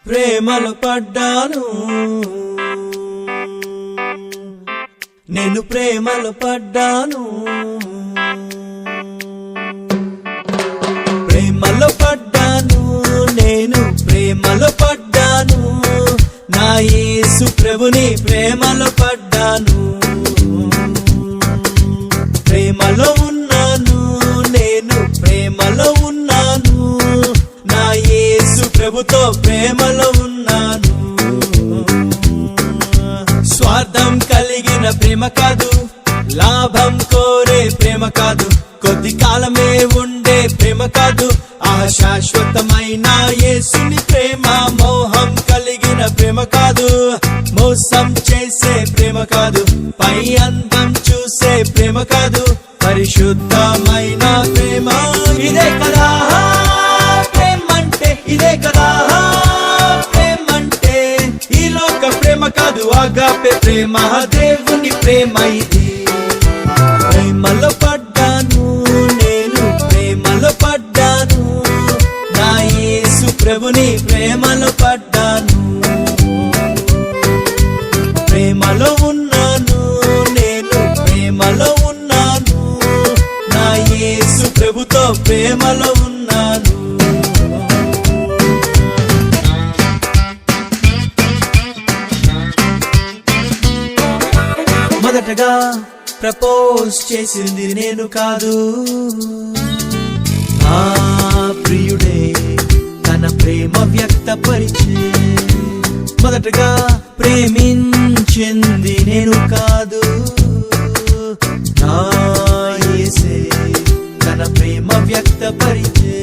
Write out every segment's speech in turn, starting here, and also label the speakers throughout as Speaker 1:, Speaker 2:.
Speaker 1: ప్రేమలో పడ్డాను, నేను ప్రేమలో పడ్డాను, ప్రేమలో పడ్డాను, నేను ప్రేమలో పడ్డాను, నా యేసు ప్రభుని ప్రేమలో పడ్డాను, ప్రేమలో ఉన్నాను, నేను ప్రేమలో ఉన్నాను, నా యేసు ప్రభుతో ప్రేమలో ఉన్నాను. స్వార్థం కలిగిన ప్రేమ కాదు, లాభం కోరే ప్రేమ కాదు, కొద్ది కాలమే ఉండే ప్రేమ కాదు, శాశ్వతమైన యేసుని ప్రేమ. మోహం కలిగిన ప్రేమ కాదు, మోసం చేసే ప్రేమ కాదు, పై అందం చూసే ప్రేమ కాదు, పరిశుద్ధమైన ప్రేమ. ఇదే కదా ప్రేమంటే, ఇదే కదా ప్రేమంటే. ఈ లోక ప్రేమ కాదు, ఆగాపే ప్రేమ, దేవుని ప్రేమ ఇది. ప్రేమలో పడ్డాను, నేను ప్రేమలో పడ్డాను, నా యేసు ప్రభుని ప్రేమలో పడ్డాను, ప్రేమలో ఉన్నాను, నేను ప్రేమలో ఉన్నాను, నా యేసు ప్రభుతో ప్రేమలో ఉన్నాను. మొదటగా ప్రపోజ్ చేసింది నేను కాదు, నా ప్రియుడే తన ప్రేమ వ్యక్తపరిచే. మొదటగా ప్రేమించింది నేను కాదు, నా యేసే తన ప్రేమ వ్యక్తపరిచే.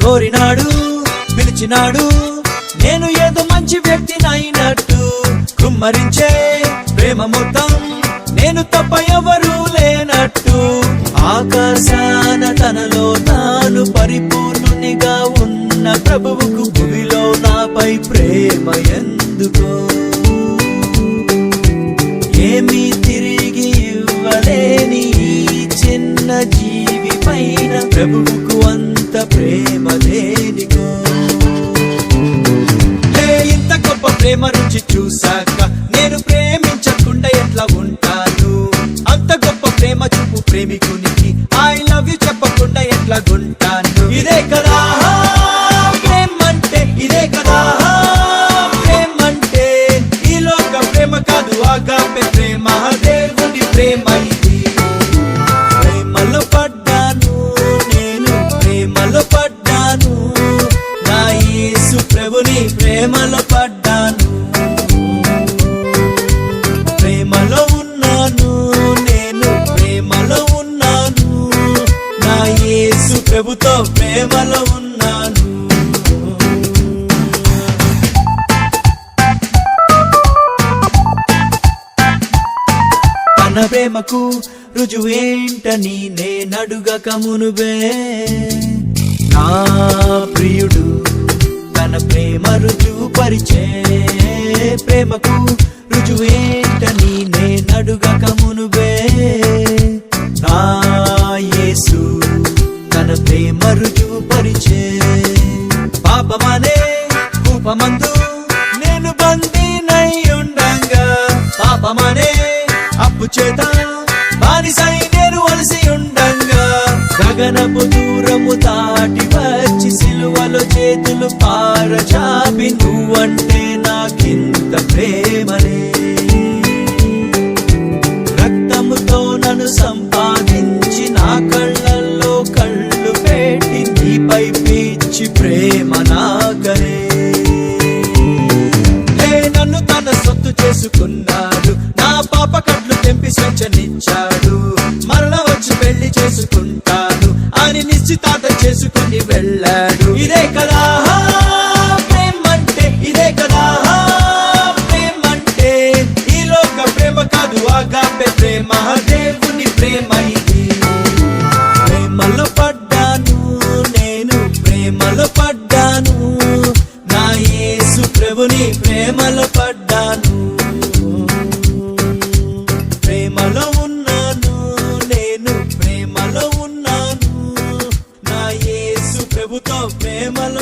Speaker 1: కోరినాడు, పిలిచినాడు, నేను ఏదో మంచి వ్యక్తినైనట్టు, కుమ్మరించే ప్రేమ మొత్తం నేను తప్ప ఎవరూ లేనట్టు. ఆకాశాన తనలో తాను పరిపూర్ణునిగా ఉన్న ప్రభువుకు భూమిలో నాపై ప్రేమ ఎందుకో. ఏమీ తిరిగి ఇవ్వలేని ఈ చిన్న జీవి పైన ప్రభువుకు అంత ప్రేమ దేనికో. ఇంత గొప్ప ప్రేమ రుచి చూశాక నేను ప్రేమించకుండా ఎట్లా ఉంటాను? అంత గొప్ప ప్రేమ చూపు ప్రేమికునికి ఐ లవ్ యు చెప్పకుండా ఎట్లా ఉంటాను? ఇదే కదా ప్రేమంటే, ఇదే కదా ప్రేమంటే. ఈ లోక ప్రేమ కాదు, ఆగాపే ప్రేమ, దేవుని ప్రేమ ఇది. ప్రేమలో పడ్డాను, నేను ప్రేమలో పడ్డాను, నా యేసు ప్రభుని ప్రేమలో పడ్డాను, ప్రేమలో ఉన్నాను, నేను ప్రేమలో ఉన్నాను, నా యేసు ప్రభుతో ప్రేమలో ఉన్నాను. తన ప్రేమకు రుజువేంటని నేనడుగక మునుబే, నా ప్రియుడు తన ప్రేమ రుజువు పరిచే. ప్రేమకు రుజువేంటని నేనడుగక మునుబే, నా యేసు తన ప్రేమ రుజువు పరిచే. పాపమనే కూపమందు నేను బందీనై ఉండంగా, పాపమనే అప్పు చేత బానిసై నేను వలసి ఉండంగా, గగనపు దూరము దాటి వచ్చి సిలువలో చేతులు పారచాపి నువ్వంటే నాకింత ప్రేమలే. రక్తముతో నన్ను సంపాదించి నా కళ్ళల్లో కళ్ళు పెట్టి నీపై పిచ్చి ప్రేమ నాకనే. నన్ను తన సొత్తు చేసుకున్నాడు, నా పాప కట్లు తెంపి స్వేచ్ఛనిచ్చాడు. మరణ వచ్చి పెళ్లి చేసుకుంటాను అని నిశ్చితార్థ చేసుకుని వెళ్ళాడు. ఇదే కదా ప్రేమంటే, ఇదే కదా ప్రేమంటే. ఈ లోక ప్రేమ కాదు, ఆగాపే ప్రేమ, దేవుని ప్రేమ ఇది. ప్రేమలో పడ్డాను, నేను ప్రేమలో పడ్డాను, నా యేసు ప్రభుని ప్రేమలో పడ్డాను, ప్రేమలో ఉన్నాను, నేను ప్రేమలో ఉన్నాను, నా యేసు ప్రభుతో ప్రేమలో